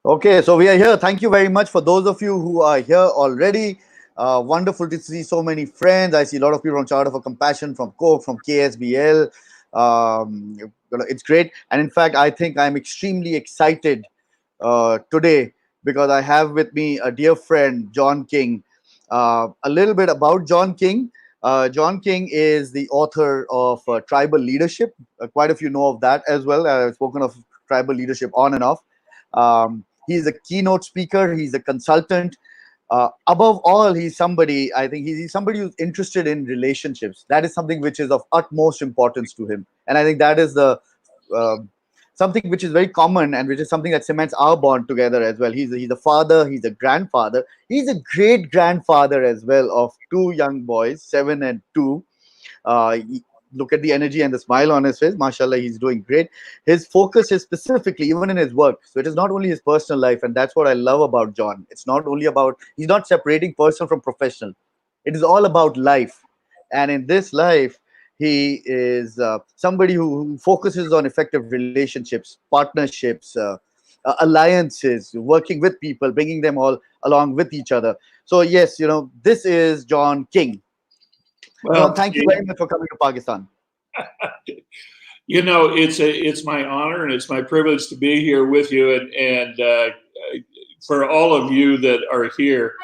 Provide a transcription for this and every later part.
Okay, so we are here. Thank you very much for those of you who are here already. Wonderful to see so many friends. I see a lot of people from Charter for Compassion, from Coke, from KSBL. It's great. And in fact, I think I'm extremely excited today because I have with me a dear friend, John King. A little bit about John King. John King is the author of Tribal Leadership. Quite a few know of that as well. I've spoken of tribal leadership on and off. He's a keynote speaker. He's a consultant. Above all, he's somebody. I think he's somebody who's interested in relationships. That is something which is of utmost importance to him, and I think that is the uh, something which is very common and which is something that cements our bond together as well. He's a father. He's a grandfather. He's a great grandfather as well of two young boys, 7 and 2. Look at the energy and the smile on his face. Mashallah, he's doing great. His focus is specifically, even in his work. So it is not only his personal life, and that's what I love about John. It's not only about, he's not separating personal from professional. It is all about life. And in this life, he is somebody who focuses on effective relationships, partnerships, alliances, working with people, bringing them all along with each other. So, yes, this is John King. Well, John, thank you very much for coming to Pakistan. it's my honor and it's my privilege to be here with you, and for all of you that are here,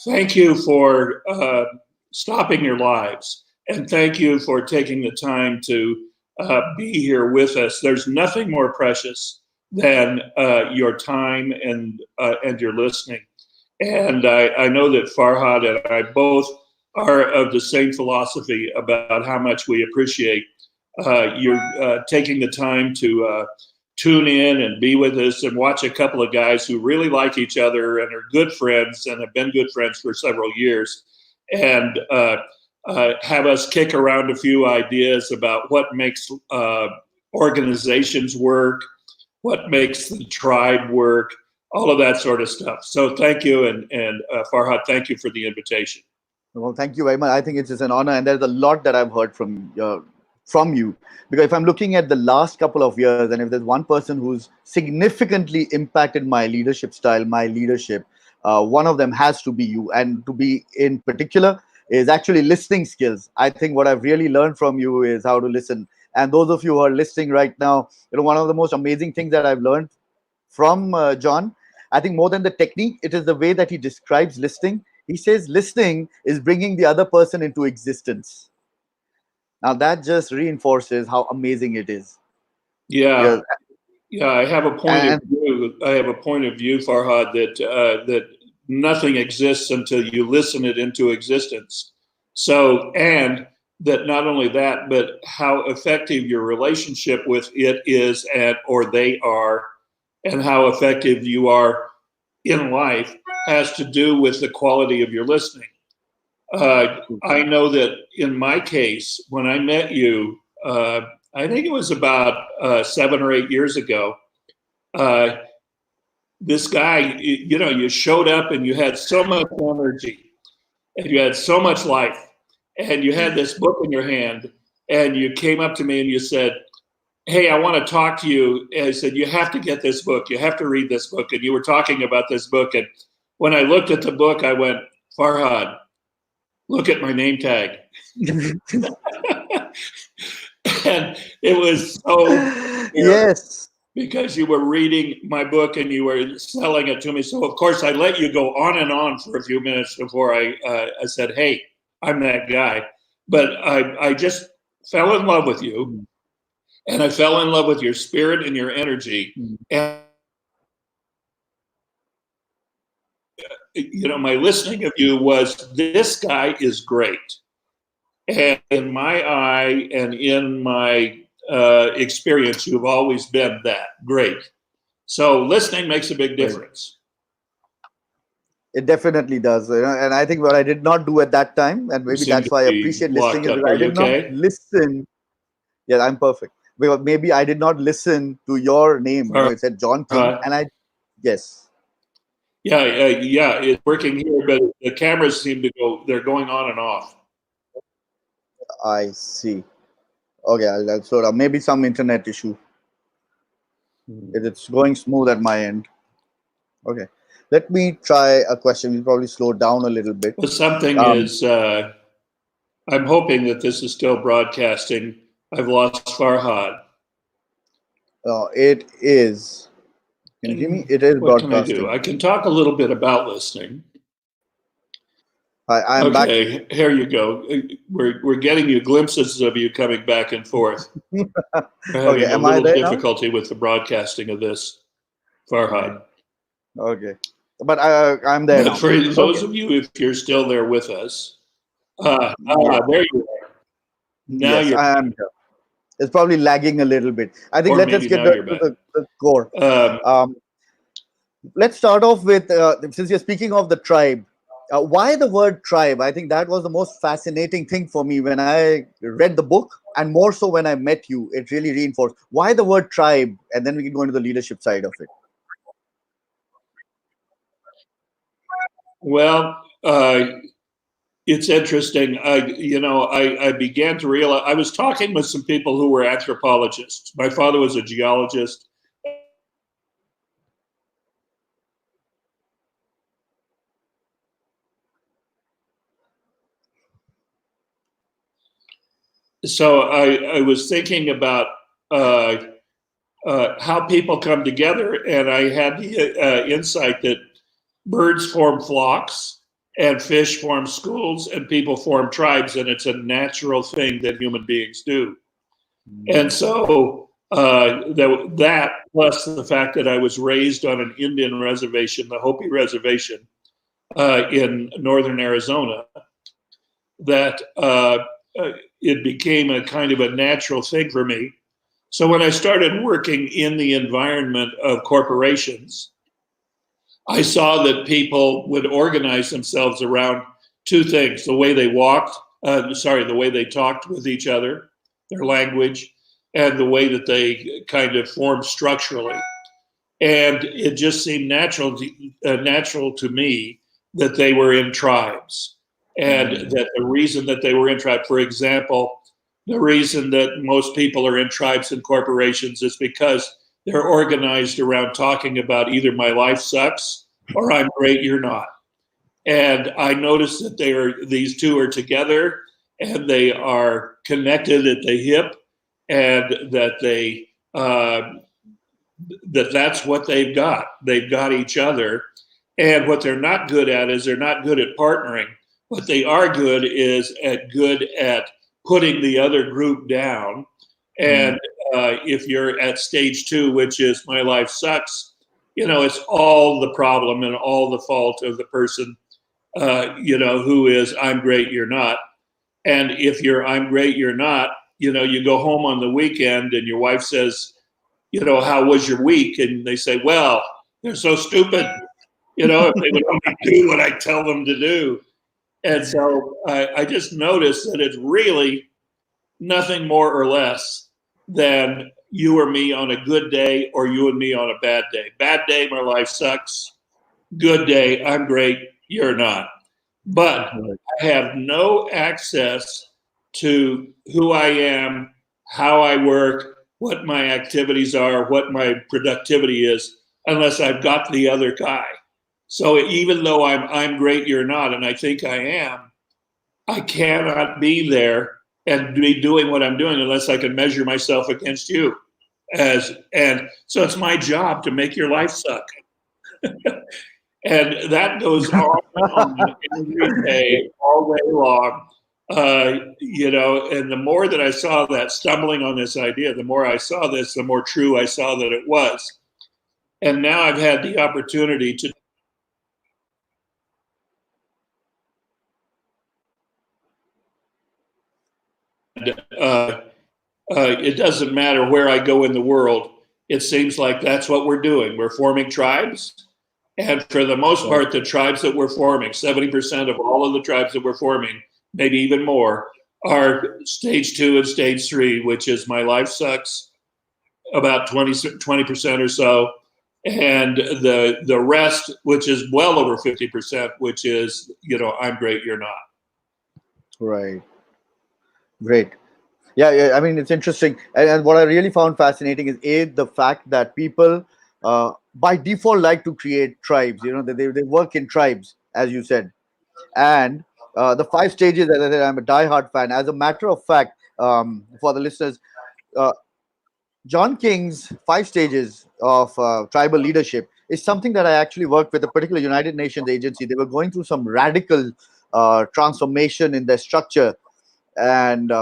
thank you for stopping your lives, and thank you for taking the time to be here with us. There's nothing more precious than your time and your listening. And I know that Farhad and I both are of the same philosophy about how much we appreciate your taking the time to tune in and be with us and watch a couple of guys who really like each other and are good friends and have been good friends for several years, and have us kick around a few ideas about what makes organizations work, what makes the tribe work, all of that sort of stuff. So thank you, and Farhad, thank you for the invitation. Well, thank you very much. I think it's just an honor, and there's a lot that I've heard from you. Because if I'm looking at the last couple of years, and if there's one person who's significantly impacted my leadership style, my leadership, one of them has to be you. And to be in particular is actually listening skills. I think what I've really learned from you is how to listen. And those of you who are listening right now, one of the most amazing things that I've learned from John, I think more than the technique, it is the way that he describes listening. He says listening is bringing the other person into existence. Now that just reinforces how amazing it is. Yeah, Because, yeah. I have a point of and view. I have a point of view, Farhad, that nothing exists until you listen it into existence. So, and that not only that, but how effective your relationship with it is, and or they are, and how effective you are in life has to do with the quality of your listening. I know that in my case, when I met you, I think it was about 7 or 8 years ago. Uh, this guy, you showed up and you had so much energy and you had so much life and you had this book in your hand and you came up to me and you said, "Hey, I want to talk to you." And I said, "You have to get this book. You have to read this book." And you were talking about this book. And when I looked at the book, I went, "Farhad, look at my name tag." And it was so yes, because you were reading my book and you were selling it to me. So of course I let you go on and on for a few minutes before I said, "Hey, I'm that guy." But I just fell in love with you, and I fell in love with your spirit and your energy. And my listening of you was, this guy is great. And in my eye and in my experience, you've always been that great. So listening makes a big difference. it definitely does. And I think what I did not do at that time, and You maybe seem that's to why I be appreciate listening, locked is up. because Are I you did not okay? listen. Yeah, I'm perfect. Because maybe I did not listen to your name. It said John King, and yes. Yeah, it's working here, but the cameras seem to they're going on and off. I see. Okay, I'll slow down. Maybe some internet issue. It's going smooth at my end. Okay. Let me try a question. We'll probably slow down a little bit. But something Um, is, I'm hoping that this is still broadcasting. I've lost Farhad. it is. Can you hear me? And It is what can I do? broadcasting. I can talk a little bit about listening. I'm back. Okay, here you go. We're getting you glimpses of you coming back and forth. We're Okay. having a Am I little there now? difficulty with the broadcasting of this, Right. Farhad. Okay. But I'm there But now. for Okay. those of you, if you're still there with us, Yeah. there you are. Now Yes, you're, I am here. It's probably lagging a little bit. I think or let's maybe get now to you're back. the core. Um, Um, let's start off with since you're speaking of the tribe. Why the word tribe? I think that was the most fascinating thing for me when I read the book, and more so when I met you. It really reinforced why the word tribe, and then we can go into the leadership side of it. well, it's interesting. I began to realize I was talking with some people who were anthropologists. My father was a geologist. So I was thinking about uh, how people come together, and I had the insight that birds form flocks, and fish form schools, and people form tribes, and it's a natural thing that human beings do. And so that plus the fact that I was raised on an Indian reservation, the Hopi Reservation in northern Arizona, that it became a kind of a natural thing for me. So when I started working in the environment of corporations, I saw that people would organize themselves around two things: the way they the way they talked with each other, their language, and the way that they kind of formed structurally. And it just seemed natural to me that they were in tribes, and that the reason that they were in tribes, for example, the reason that most people are in tribes and corporations is because they're organized around talking about either my life sucks or I'm great, you're not. And I noticed that these two are together and they are connected at the hip, and that that's what they've got. They've got each other. And what they're not good at is they're not good at partnering. What they are good at putting the other group down. And if you're at stage two, which is my life sucks, it's all the problem and all the fault of the person, who is I'm great, you're not. And if you're I'm great, you're not, you go home on the weekend and your wife says, how was your week? And they say, well, they're so stupid. If they would only do what I tell them to do. And so I just noticed that it's really nothing more or less than you or me on a good day or you and me on a bad day. Bad day, my life sucks. Good day, I'm great, you're not. But I have no access to who I am, how I work, what my activities are, what my productivity is, unless I've got the other guy. So even though I'm great, you're not, and I think I am, I cannot be there and be doing what I'm doing unless I can measure myself against you. And so it's my job to make your life suck. And that goes on and on every day, all day long. And the more that I saw that, stumbling on this idea, the more I saw this, the more true I saw that it was. And now I've had the opportunity to, uh, it doesn't matter where I go in the world, it seems like that's what we're doing. We're forming tribes. And for the most part, the tribes that we're forming, 70% of all of the tribes that we're forming, maybe even more, are stage two and stage three, which is my life sucks, about 20% or so. And the rest, which is well over 50%, which is, I'm great, you're not. Right. Great. Yeah. I mean, it's interesting, and what I really found fascinating is the fact that people by default like to create tribes. You know, they work in tribes, as you said. And the five stages, as I said, I'm a diehard fan. As a matter of fact, for the listeners, uh, John King's five stages of tribal leadership is something that I actually worked with a particular United Nations agency. They were going through some radical transformation in their structure, and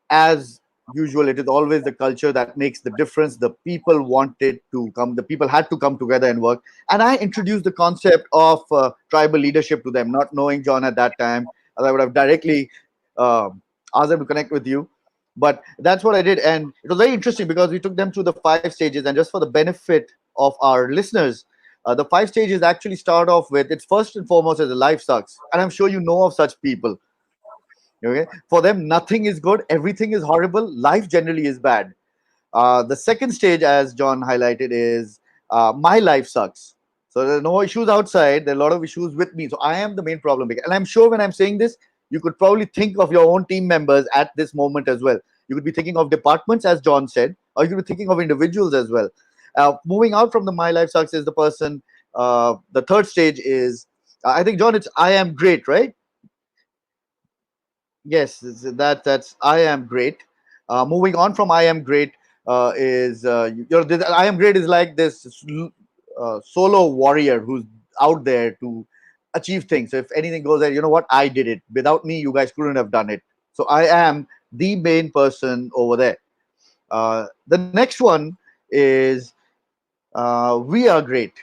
as usual, it is always the culture that makes the difference. The people wanted to come, the people had to come together and work. And I introduced the concept of tribal leadership to them, not knowing John at that time. I would have directly uh, asked them to connect with you, but that's what I did. And it was very interesting because we took them through the five stages. And just for the benefit of our listeners, the five stages actually start off with, it's first and foremost as a life sucks, and I'm sure you know of such people. Okay, for them nothing is good, everything is horrible, life generally is bad. The second stage, as John highlighted, is my life sucks. So there are no issues outside, there are a lot of issues with me, so I am the main problem maker. And I'm sure when I'm saying this, you could probably think of your own team members at this moment as well. You could be thinking of departments, as John said, or you could be thinking of individuals as well. Moving out from the my life sucks is the person. The third stage is, I think, John, it's I am great, right? Yes, that's I am great. Moving on from I am great is I am great is like this solo warrior who's out there to achieve things. So if anything goes there, you know what? I did it. Without me, you guys couldn't have done it. So I am the main person over there. The next one is we are great.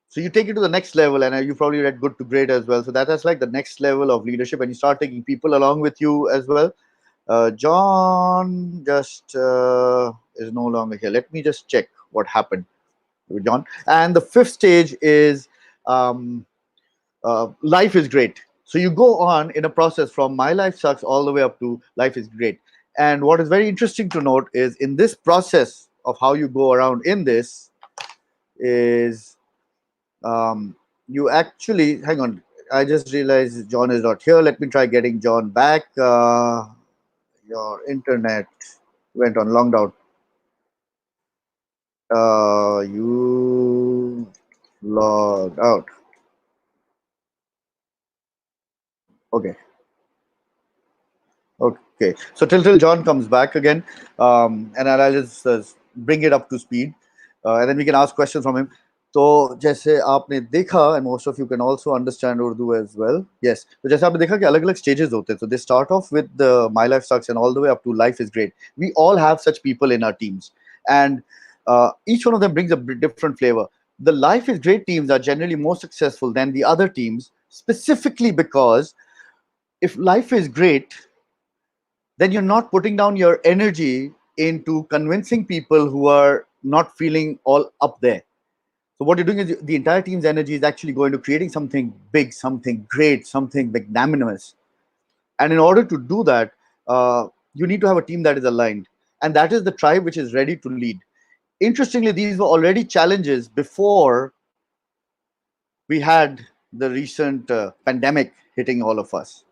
So you take it to the next level, and you probably read good to great as well. So that's like the next level of leadership, and you start taking people along with you as well. John just is no longer here. Let me just check what happened with John. And the fifth stage is um, life is great. So you go on in a process from my life sucks all the way up to life is great. And what is very interesting to note is in this process of how you go around in this is you actually hang on. I just realized John is not here. Let me try getting John back. Your internet went on long down. You logged out. Okay. Okay. So till John comes back again, and I'll just bring it up to speed, and then we can ask questions from him. तो जैसे आपने देखा, and most of you can also understand Urdu as well. Yes. तो जैसे आपने देखा कि अलग-अलग stages होते हैं. So they start off with the my life sucks and all the way up to life is great. We all have such people in our teams, and each one of them brings a different flavor. The life is great teams are generally more successful than the other teams, specifically because if life is great, then you're not putting down your energy into convincing people who are not feeling all up there. So what you're doing is the entire team's energy is actually going to creating something big, something great, something magnanimous. And in order to do that, you need to have a team that is aligned, and that is the tribe which is ready to lead. Interestingly, these were already challenges before we had the recent pandemic hitting all of us.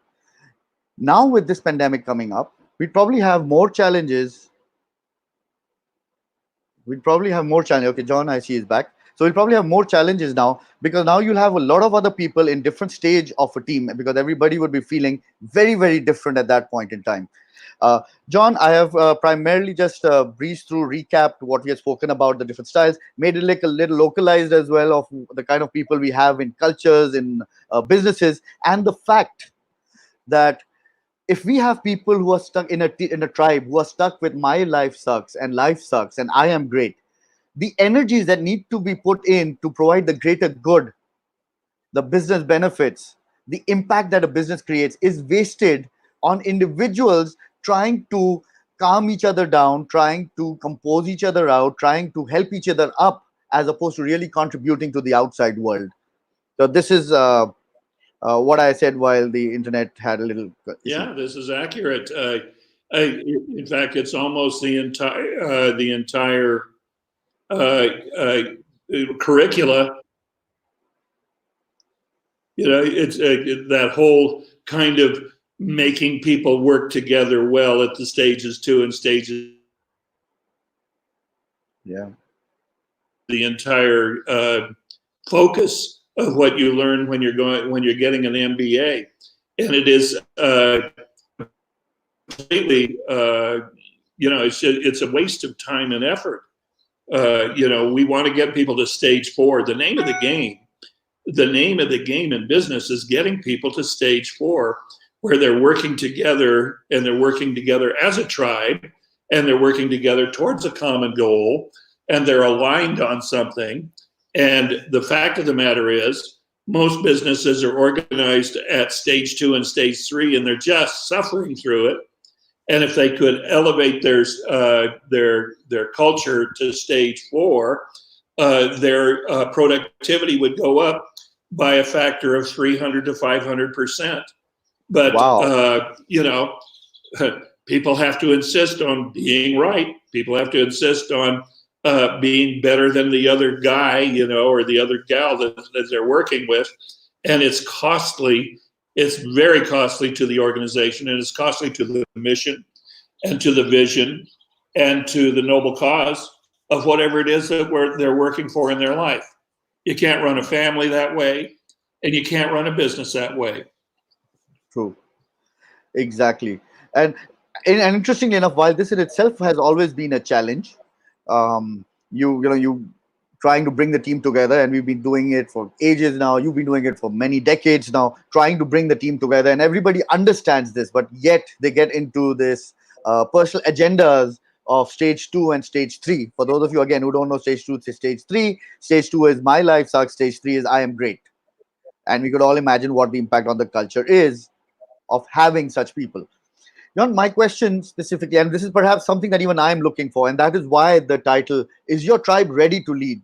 Now, with this pandemic coming up, we probably have more challenges. We'll probably have more challenges. Okay, John, I see is back. So we'll probably have more challenges now because now you'll have a lot of other people in different stage of a team because everybody would be feeling very, very different at that point in time. John, I have primarily just breezed through, recapped what we have spoken about, the different styles, made it like a little localized as well of the kind of people we have in cultures, in businesses, and the fact that if we have people who are stuck in a tribe who are stuck with my life sucks and life sucks and I am great, the energies that need to be put in to provide the greater good, the business benefits, the impact that a business creates is wasted on individuals trying to calm each other down, trying to compose each other out, trying to help each other up, as opposed to really contributing to the outside world. So this is what I said while the internet had a little issue. Yeah, this is accurate. In fact, it's almost the entire uh, uh, curricula. It's that whole kind of making people work together well at the stages 2 and stages. Yeah. the entire focus of what you learn when you're getting an MBA, and it is completely it's a waste of time and effort. We want to get people to stage 4. The name of the game in business is getting people to stage 4, where they're working together, and they're working together as a tribe, and they're working together towards a common goal, and they're aligned on something. And the fact of the matter is, most businesses are organized at stage 2 and stage 3, and they're just suffering through it. And if they could elevate their culture to stage 4, their productivity would go up by a factor of 300 to 500%. But Wow. People have to insist on being right. People have to insist on being better than the other guy, or the other gal that they're working with, and it's costly. It's very costly to the organization, and it's costly to the mission and to the vision and to the noble cause of whatever it is that they're working for in their life. You can't run a family that way, and you can't run a business that way. True. Exactly. And interestingly enough, while this in itself has always been a challenge, you trying to bring the team together, and we've been doing it for ages now. You've been doing it for many decades now, trying to bring the team together, and everybody understands this, but yet they get into this personal agendas of stage 2 and stage 3. For those of you again who don't know, stage 2 is stage 3. Stage 2 is my life sucks. Stage 3 is I am great. And we could all imagine what the impact on the culture is of having such people. John, my question specifically, and this is perhaps something that even I'm looking for, and that is why the title is Your Tribe Ready to Lead?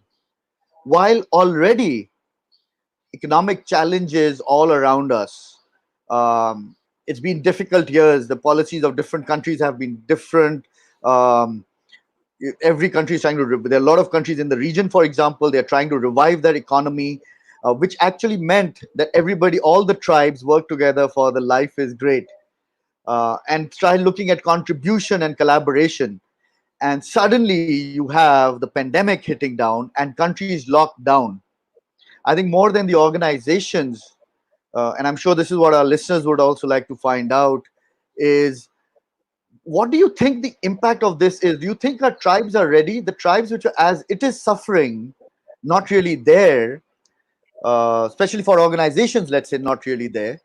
While already economic challenges all around us, it's been difficult years. The policies of different countries have been different. Um, every country is trying to, there are a lot of countries in the region, for example, they're trying to revive their economy, which actually meant that everybody, all the tribes work together for the life is great. And try looking at contribution and collaboration. And suddenly you have the pandemic hitting down and countries locked down. I think more than the organizations, and I'm sure this is what our listeners would also like to find out, is what do you think the impact of this is? Do you think our tribes are ready? The tribes which are, as it is suffering, not really there, especially for organizations, let's say, not really there.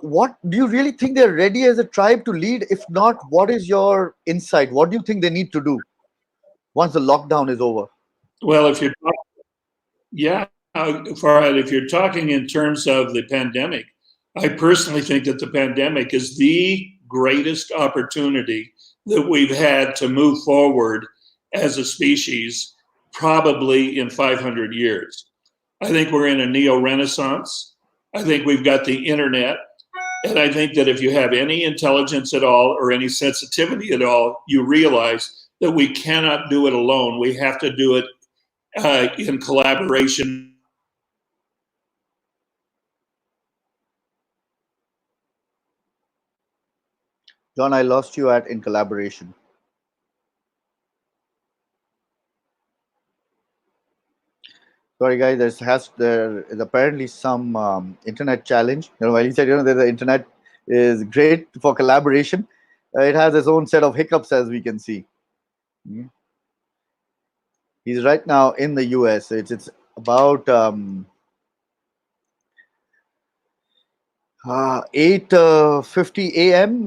What do you really think they're ready as a tribe to lead? If not, what is your insight? What do you think they need to do once the lockdown is over? Well, Farhad, if you're talking in terms of the pandemic, I personally think that the pandemic is the greatest opportunity that we've had to move forward as a species, probably in 500 years. I think we're in a neo-renaissance. I think we've got the internet. And I think that if you have any intelligence at all or any sensitivity at all, you realize that we cannot do it alone. We have to do it in collaboration. John, I lost you at in collaboration. Sorry, guys. There is apparently some internet challenge. While he said the internet is great for collaboration, it has its own set of hiccups, as we can see. Yeah. He's right now in the US. It's about 8:50 a.m.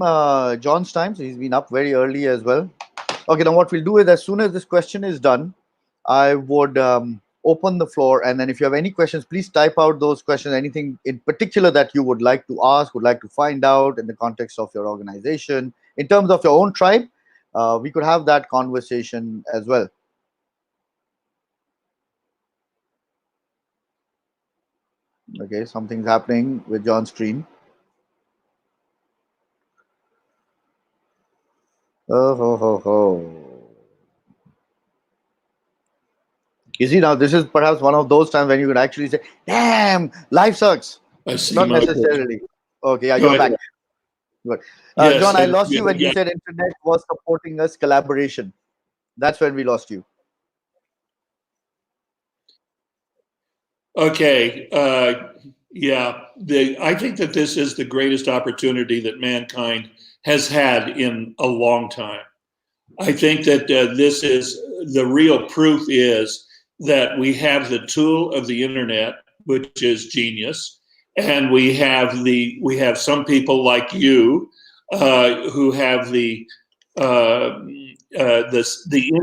John's time. So he's been up very early as well. Okay, now what we'll do is, as soon as this question is done, I would open the floor, and then if you have any questions, please type out those questions. Anything in particular that you would like to ask, would like to find out in the context of your organization, in terms of your own tribe, we could have that conversation as well. Okay, something's happening with John's screen. Oh, ho, ho, ho. You see, now this is perhaps one of those times when you could actually say, damn, life sucks. I see. Not necessarily. Okay, yeah, you're back. Good. Yes, John, I lost you when you said internet was supporting us collaboration. That's when we lost you. Okay. Yeah. I think that this is the greatest opportunity that mankind has had in a long time. I think that this is the real proof is that we have the tool of the internet, which is genius, and we have some people like you who have the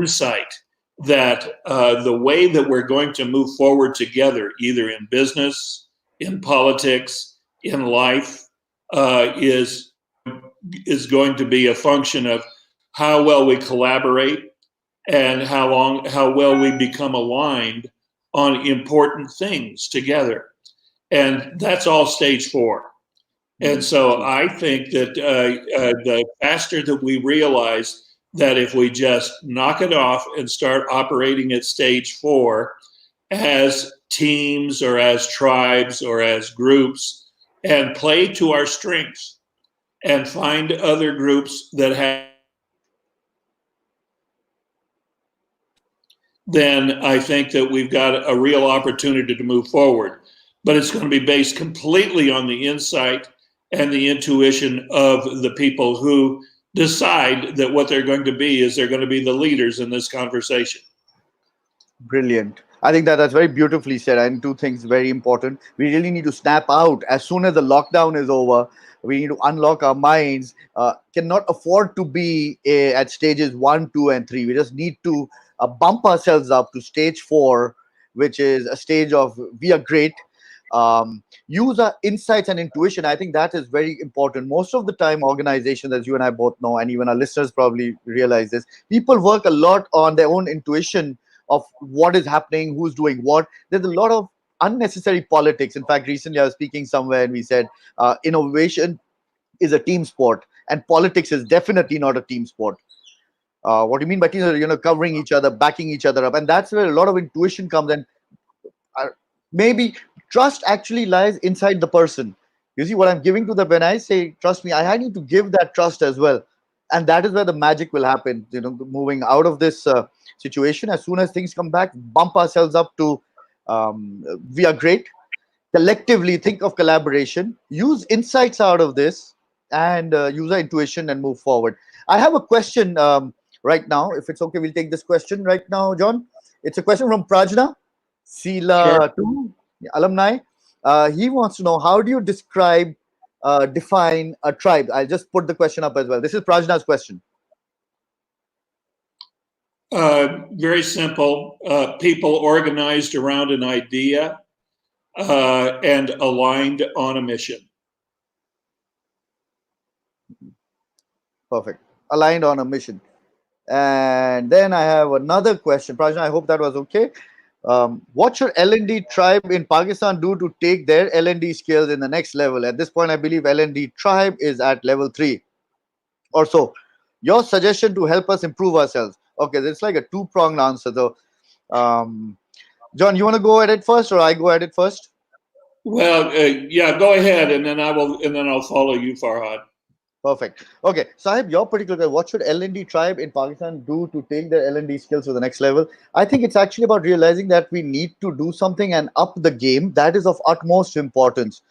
insight that the way that we're going to move forward together, either in business, in politics, in life, is going to be a function of how well we collaborate and how well we become aligned on important things together. And that's all stage four. And so I think that the faster that we realize that if we just knock it off and start operating at stage four as teams or as tribes or as groups and play to our strengths and find other groups that have, then I think that we've got a real opportunity to move forward. But it's going to be based completely on the insight and the intuition of the people who decide that what they're going to be is they're going to be the leaders in this conversation. Brilliant. I think that's very beautifully said. And two things very important. We really need to snap out as soon as the lockdown is over. We need to unlock our minds. Cannot afford to be at stages 1, 2, and 3. We just need to bump ourselves up to stage 4, which is a stage of we are great. Use our insights and intuition. I think that is very important. Most of the time, organizations, as you and I both know, and even our listeners probably realize this, people work a lot on their own intuition of what is happening, who's doing what. There's a lot of unnecessary politics. In fact, recently I was speaking somewhere and we said innovation is a team sport and politics is definitely not a team sport. What do you mean by team? Covering each other, backing each other up. And that's where a lot of intuition comes. And maybe trust actually lies inside the person. You see, what I'm giving to them when I say, trust me, I need to give that trust as well. And that is where the magic will happen. Moving out of this situation, as soon as things come back, bump ourselves up to we are great. Collectively, think of collaboration, use insights out of this, and use our intuition and move forward. I have a question right now. If it's okay, we'll take this question right now, John. It's a question from Prajna Sure. Sila 2 alumni. He wants to know, how do you define a tribe? I'll just put the question up as well. This is Prajna's question. Very simple. People organized around an idea and aligned on a mission. Perfect. Aligned on a mission. And then I have another question. Prajna, I hope that was okay. What should L&D tribe in Pakistan do to take their L&D skills in the next level? At this point, I believe L&D tribe is at level 3 or so. Your suggestion to help us improve ourselves. Okay, it's like a two-pronged answer though. John, you want to go at it first or I go at it first? Well, yeah, go ahead, and then I'll follow you, Farhad. Perfect. Okay, Sahib, your particular, what should L&D tribe in Pakistan do to take their L&D skills to the next level? I think it's actually about realizing that we need to do something and up the game. That is of utmost importance.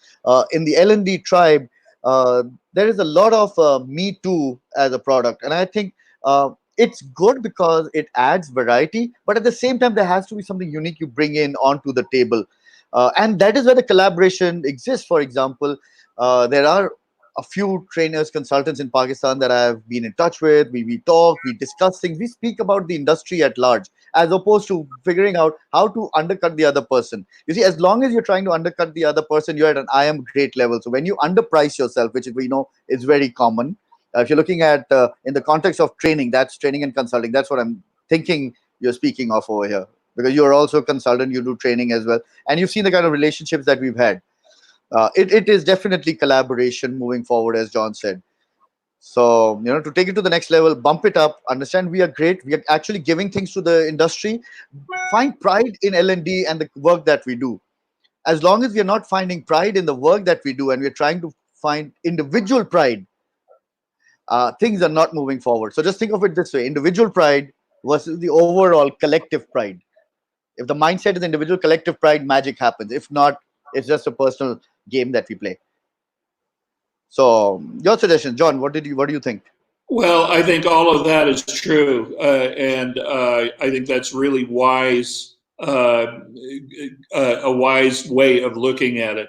In the L&D tribe, there is a lot of Me Too as a product. And I think it's good because it adds variety, but at the same time, there has to be something unique you bring in onto the table. And that is where the collaboration exists. For example, there are a few trainers, consultants in Pakistan that I've been in touch with. We talk, we discuss things, we speak about the industry at large, as opposed to figuring out how to undercut the other person. You see, as long as you're trying to undercut the other person, you're at an I am great level. So when you underprice yourself, which we know is very common, if you're looking at in the context of training, that's training and consulting. That's what I'm thinking you're speaking of over here, because you're also a consultant, you do training as well, and you've seen the kind of relationships that we've had. It is definitely collaboration moving forward, as John said. So, to take it to the next level, bump it up, understand we are great. We are actually giving things to the industry. Find pride in L&D and the work that we do. As long as we are not finding pride in the work that we do and we're trying to find individual pride, things are not moving forward. So just think of it this way: individual pride versus the overall collective pride. If the mindset is individual, collective pride, magic happens. If not, it's just a personal game that we play. So, your suggestion, John. What do you think? Well, I think all of that is true, and I think that's really wise, a wise way of looking at it.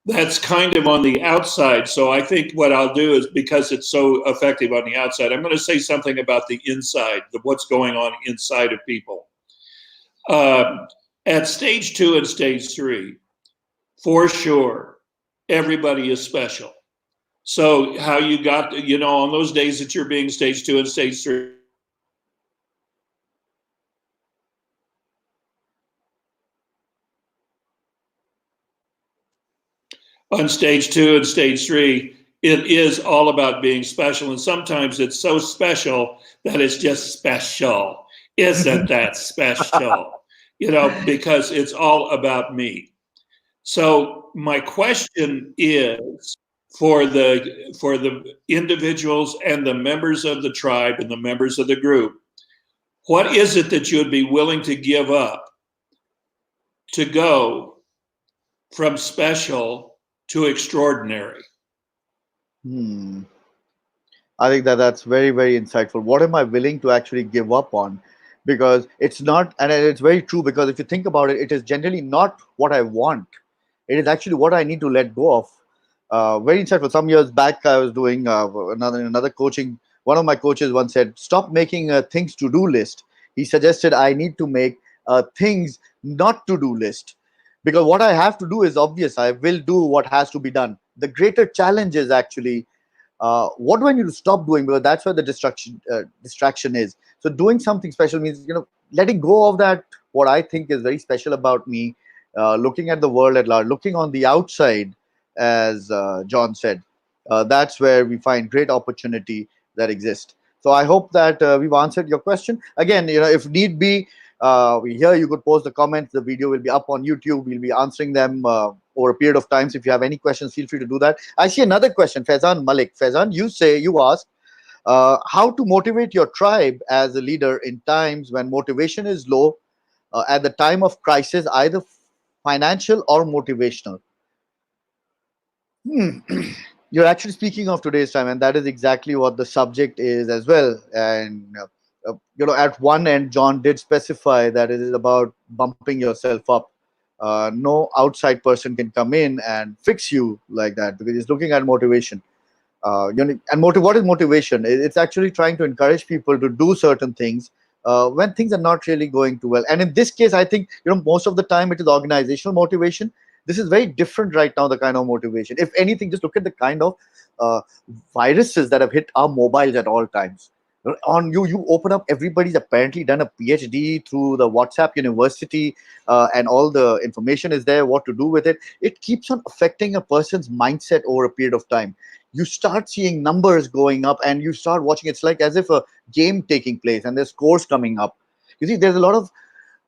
That's kind of on the outside. So I think what I'll do is, because it's so effective on the outside, I'm going to say something about the inside, what's going on inside of people. At stage 2 and stage 3, for sure, everybody is special. So how you got, on those days that you're being stage 2 and stage 3, on stage 2 and stage 3, it is all about being special. And sometimes it's so special that it's just special. Isn't that special? Because it's all about me. So my question is, for the individuals and the members of the tribe and the members of the group, what is it that you would be willing to give up to go from special to extraordinary? I think that's very, very insightful. What am I willing to actually give up on? Because it's not, and it's very true. Because if you think about it, it is generally not what I want. It is actually what I need to let go of. Very insightful. Some years back, I was doing another coaching. One of my coaches once said, "Stop making a things to do list." He suggested I need to make a things not to do list, because what I have to do is obvious. I will do what has to be done. The greater challenge is actually what do I need to stop doing, because that's where the distraction is. So doing something special means letting go of that, what I think is very special about me, looking at the world at large, looking on the outside, as John said. That's where we find great opportunity that exists. So I hope that we've answered your question. Again, if need be, here you could post the comments. The video will be up on YouTube. We'll be answering them over a period of time. So if you have any questions, feel free to do that. I see another question, Faizan Malik. Faizan, you asked how to motivate your tribe as a leader in times when motivation is low, at the time of crisis, either financial or motivational. Hmm. You're actually speaking of today's time, and that is exactly what the subject is as well. And at one end, John did specify that it is about bumping yourself up. No outside person can come in and fix you like that, because he's looking at motivation. What is motivation? It's actually trying to encourage people to do certain things when things are not really going too well. And in this case, I think most of the time it is organizational motivation. This is very different right now, the kind of motivation. If anything, just look at the kind of uh, viruses that have hit our mobiles at all times. On you open up, everybody's apparently done a PhD through the WhatsApp University, and all the information is there, what to do with it. It keeps on affecting a person's mindset over a period of time. You start seeing numbers going up, and you start watching, it's like as if a game taking place and there's scores coming up. You see, there's a lot of,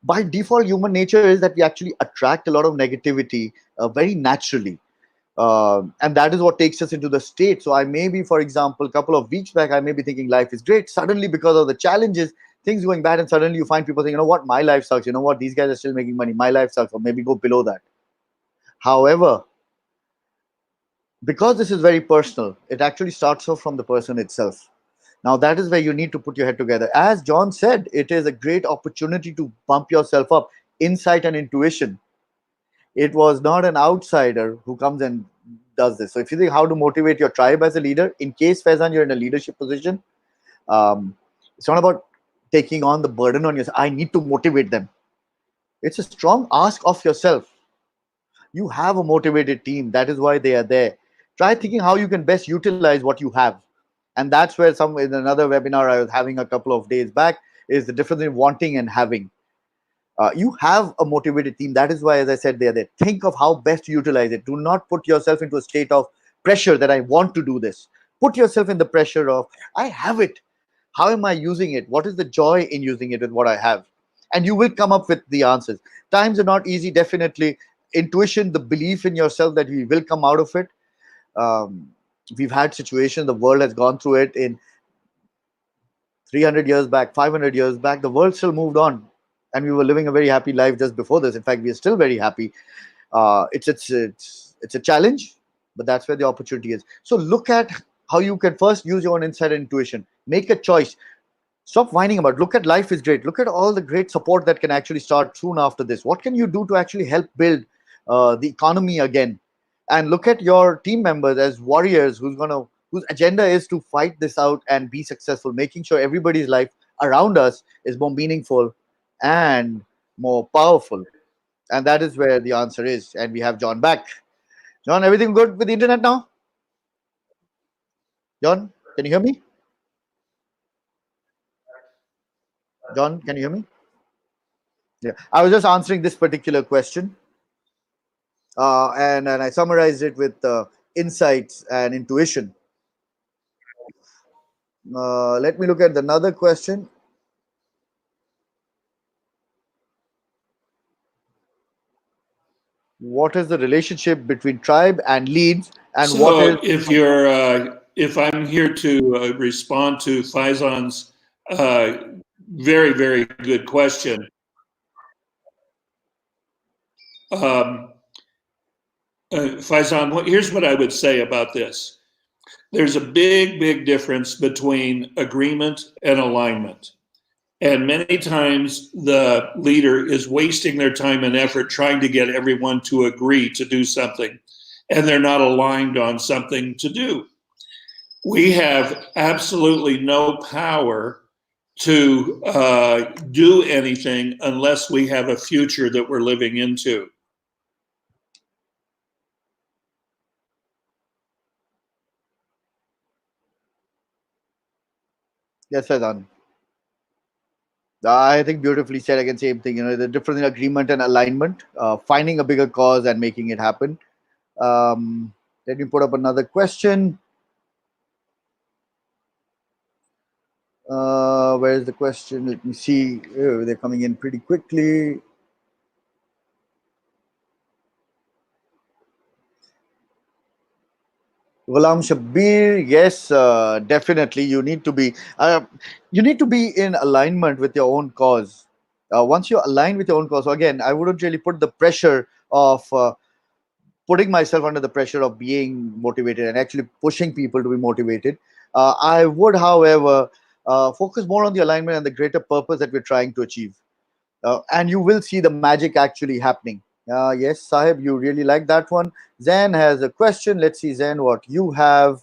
by default, human nature is that we actually attract a lot of negativity very naturally. And that is what takes us into the state. So I may be, for example, a couple of weeks back, I may be thinking life is great. Suddenly, because of the challenges, things going bad, and suddenly you find people saying, what, my life sucks. What, these guys are still making money. My life sucks, or maybe go below that. However, because this is very personal, it actually starts off from the person itself. Now, that is where you need to put your head together. As John said, it is a great opportunity to bump yourself up. Insight and intuition. It was not an outsider who comes and does this. So if you think how to motivate your tribe as a leader, in case, Faizan, you're in a leadership position, um, it's not about taking on the burden on yourself. I need to motivate them. It's a strong ask of yourself. You have a motivated team. That is why they are there. Try thinking how you can best utilize what you have. And that's where in another webinar I was having a couple of days back, is the difference in wanting and having. You have a motivated team. That is why, as I said, they're there. Think of how best to utilize it. Do not put yourself into a state of pressure that I want to do this. Put yourself in the pressure of, I have it. How am I using it? What is the joy in using it with what I have? And you will come up with the answers. Times are not easy, definitely. Intuition, the belief in yourself that we will come out of it. Um, we've had situations, the world has gone through it in 300 years back, 500 years back. The world still moved on. and we were living a very happy life just before this. In fact, we are still very happy. It's a challenge, but that's where the opportunity is. So look at how you can first use your own insight and intuition. Make a choice. Stop whining about it. Look at life is great. Look at all the great support that can actually start soon after this. What can you do to actually help build the economy again? And look at your team members as warriors whose agenda is to fight this out and be successful, making sure everybody's life around us is more meaningful and more powerful. And that is where the answer is. And we have John back. John, everything good with the internet now? John, can you hear me? John, can you hear me? Yeah. I was just answering this particular question, and I summarized it with insights and intuition. Let me look at another question. What is the relationship between tribe and leads, and what is So if I'm here to respond to Faizan's uh, very, very good question, um, Faizan, here's what I would say about this. There's a big, big difference between agreement and alignment. And many times the leader is wasting their time and effort trying to get everyone to agree to do something, and they're not aligned on something to do. We have absolutely no power to do anything unless we have a future that we're living into. yes, Faizan? I think beautifully said. Again, same thing. The difference in agreement and alignment, finding a bigger cause and making it happen. Let me put up another question. Where is the question? Let me see. Oh, they're coming in pretty quickly. Ghulam Shabir, yes, definitely. You need to be in alignment with your own cause. Once you're aligned with your own cause, so again, I wouldn't really put the pressure of putting myself under the pressure of being motivated and actually pushing people to be motivated. I would, however, focus more on the alignment and the greater purpose that we're trying to achieve. And you will see the magic actually happening. Yes, Sahib, you really like that one. Zain has a question. Let's see, Zain, what you have.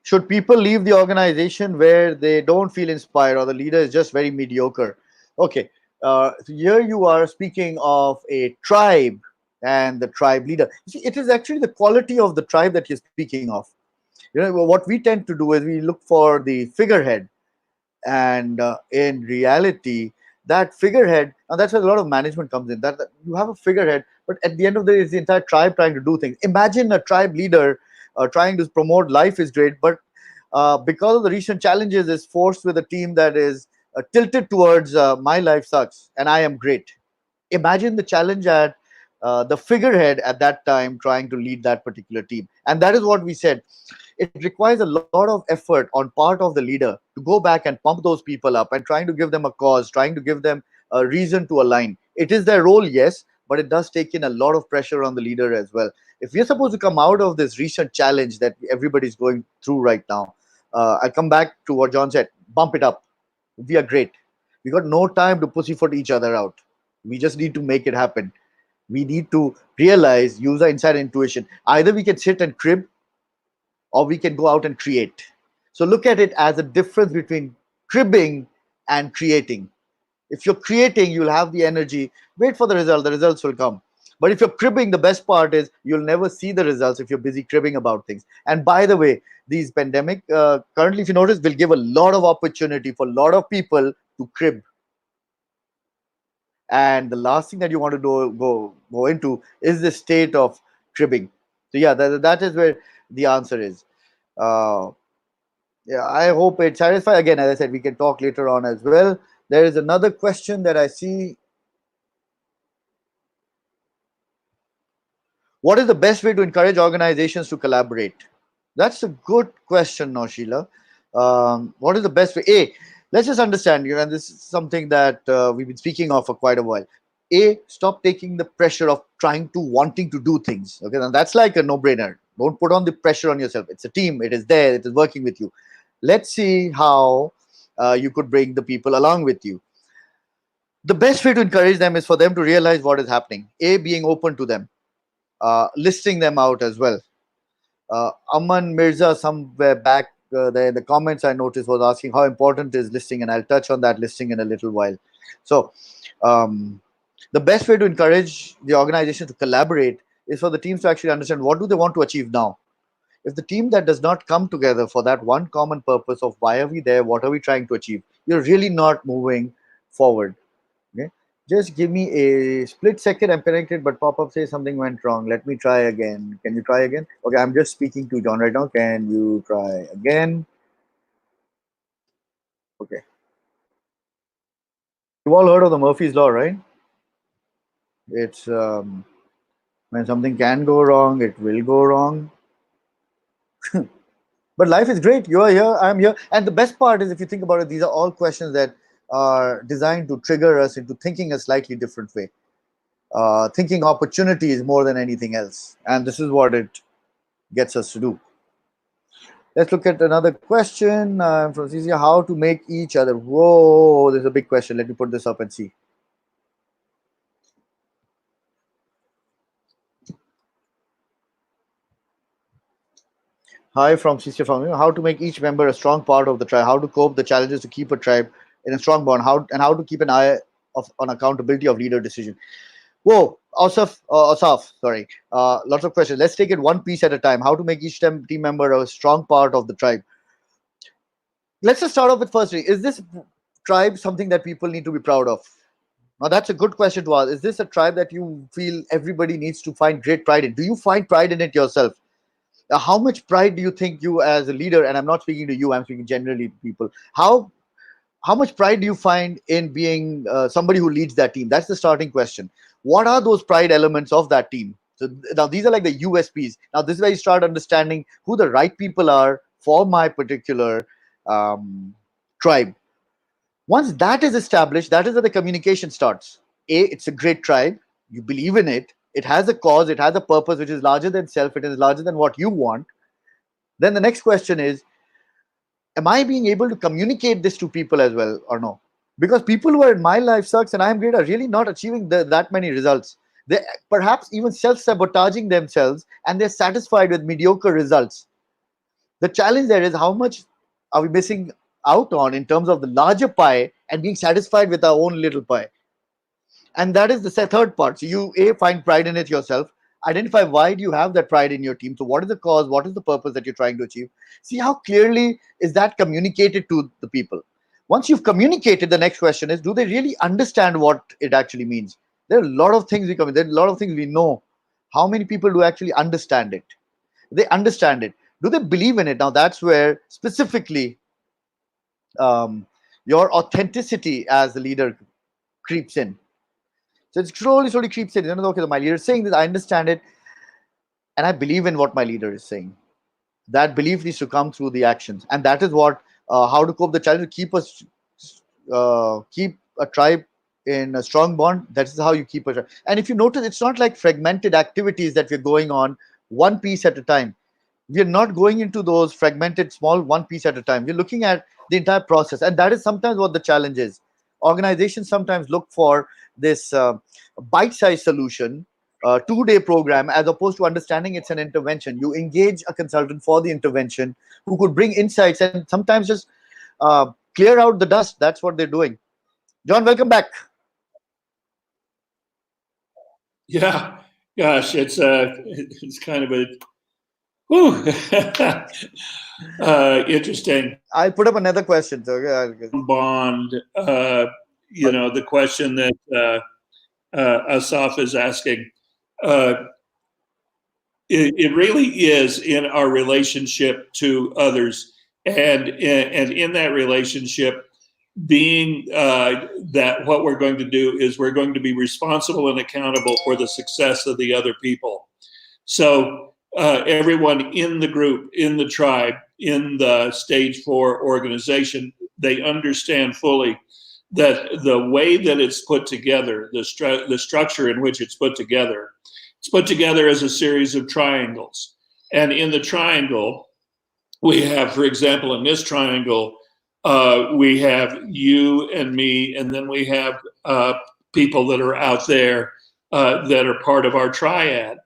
Should people leave the organization where they don't feel inspired or the leader is just very mediocre? Okay, so here you are speaking of a tribe and the tribe leader. See, it is actually the quality of the tribe that you're speaking of. What we tend to do is we look for the figurehead, and in reality that figurehead, and that's where a lot of management comes in, that you have a figurehead, but at the end of the day it's the entire tribe trying to do things. Imagine a tribe leader trying to promote life is great, but because of the recent challenges is forced with a team that is tilted towards my life sucks and I am great. Imagine the challenge at the figurehead at that time trying to lead that particular team. And that is what we said. It requires a lot of effort on part of the leader to go back and pump those people up and trying to give them a cause, trying to give them a reason to align. It is their role, yes, but it does take in a lot of pressure on the leader as well. If we're supposed to come out of this recent challenge that everybody's going through right now, I come back to what John said: bump it up. We are great. We got no time to pussyfoot each other out. We just need to make it happen. We need to realize, use our inside intuition. Either we can sit and crib, or we can go out and create. So look at it as a difference between cribbing and creating. If you're creating, you'll have the energy, wait for the results will come. But if you're cribbing, the best part is you'll never see the results if you're busy cribbing about things. And by the way, these pandemic, currently, if you notice, will give a lot of opportunity for a lot of people to crib. And the last thing that you want to go into is the state of cribbing. So yeah, that is where the answer is. Uh, yeah, I hope it satisfies. Again, as I said, we can talk later on as well. There is another question that I see. What is the best way to encourage organizations to collaborate? That's a good question, Nosheela. What is the best way? A, Let's just understand, and this is something that we've been speaking of for quite a while. A, stop taking the pressure of trying to wanting to do things. Okay, and that's like a no-brainer. Don't put on the pressure on yourself. It's a team. It is there. It is working with you. Let's see how you could bring the people along with you. The best way to encourage them is for them to realize what is happening. A, being open to them, listing them out as well. Aman Mirza, somewhere back there in the comments, I noticed, was asking how important is listing, and I'll touch on that listing in a little while. So, um, the best way to encourage the organization to collaborate is for the teams to actually understand what do they want to achieve now. If the team that does not come together for that one common purpose of why are we there, what are we trying to achieve, you're really not moving forward. Okay, just give me a split second. I'm connected, but pop-up says something went wrong. Let me try again. Can you try again? Okay, I'm just speaking to John right now. Can you try again? Okay. You've all heard of the Murphy's Law, right? It's when something can go wrong, it will go wrong. But life is great. You are here, I'm here. And the best part is, if you think about it, these are all questions that are designed to trigger us into thinking a slightly different way. Thinking opportunities more than anything else. And this is what it gets us to do. Let's look at another question from CCL. How to make each other. Whoa, there's a big question. Let me put this up and see. Hi from CCL Pharmaceuticals. How to make each member a strong part of the tribe. How to cope the challenges to keep a tribe in a strong bond. How to keep an eye on accountability of leader decision. Whoa, Asaf, sorry. Lots of questions. Let's take it one piece at a time. How to make each team member a strong part of the tribe. Let's just start off with firstly. Is this tribe something that people need to be proud of? Now, that's a good question to ask. Is this a tribe that you feel everybody needs to find great pride in? Do you find pride in it yourself? How much pride do you think you, as a leader, and I'm not speaking to you, I'm speaking generally to people, how much pride do you find in being somebody who leads that team? That's the starting question. What are those pride elements of that team? So now these are like the USPs. Now this is where you start understanding who the right people are for my particular tribe. Once that is established, that is where the communication starts. A, it's a great tribe. You believe in it. It has a cause. It has a purpose which is larger than self. It is larger than what you want. Then the next question is, am I being able to communicate this to people as well or no? Because people who are in my life sucks and I'm great are really not achieving that many results. They perhaps even self-sabotaging themselves and they're satisfied with mediocre results. The challenge there is how much are we missing out on in terms of the larger pie and being satisfied with our own little pie. And that is the third part. So you find pride in it yourself. Identify why do you have that pride in your team. So what is the cause? What is the purpose that you're trying to achieve? See how clearly is that communicated to the people. Once you've communicated, the next question is, do they really understand what it actually means? There are a lot of things there are a lot of things we know. How many people do actually understand it? They understand it. Do they believe in it? Now that's where specifically your authenticity as the leader creeps in. So it slowly creeps in. Okay, my leader is saying this, I understand it, and I believe in what my leader is saying. That belief needs to come through the actions, and that is what how to cope the challenge. Keep a tribe in a strong bond. That is how you keep a tribe. And if you notice, it's not like fragmented activities that we're going on one piece at a time. We are not going into those fragmented small one piece at a time. We're looking at the entire process, and that is sometimes what the challenge is. Organizations sometimes look for this bite-sized solution, 2-day program, as opposed to understanding it's an intervention. You engage a consultant for the intervention who could bring insights and sometimes just clear out the dust. That's what they're doing. John, welcome back. Yeah, gosh, it's kind of a whew, interesting. I put up another question. So, bond, the question that Asaf is asking. It really is in our relationship to others, and in that relationship, being that what we're going to do is we're going to be responsible and accountable for the success of the other people. So everyone in the group, in the tribe, in the stage 4 organization, they understand fully that the way that it's put together, the structure in which it's put together as a series of triangles. And in the triangle, we have, for example, in this triangle, we have you and me, and then we have people that are out there that are part of our triad.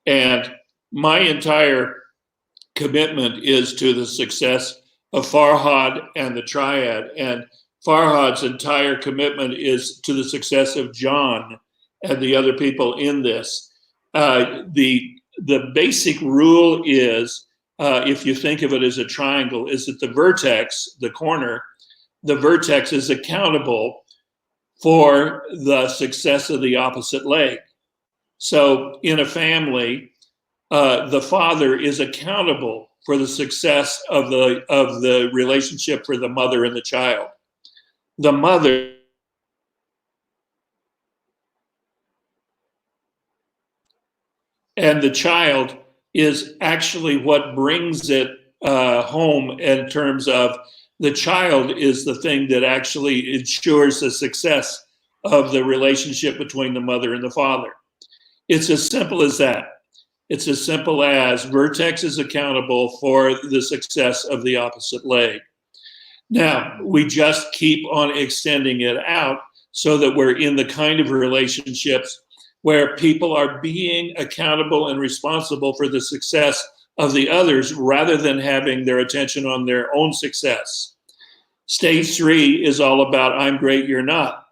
And my entire commitment is to the success of Farhad and the triad. And Farhad's entire commitment is to the success of John and the other people in this. The basic rule is, if you think of it as a triangle, is that the vertex, the corner, the vertex is accountable for the success of the opposite leg. So in a family, the father is accountable for the success of the relationship for the mother and the child. The mother and the child is actually what brings it home in terms of the child is the thing that actually ensures the success of the relationship between the mother and the father. It's as simple as that. It's as simple as vertex is accountable for the success of the opposite leg. Now, we just keep on extending it out so that we're in the kind of relationships where people are being accountable and responsible for the success of the others rather than having their attention on their own success. Stage 3 is all about I'm great, you're not.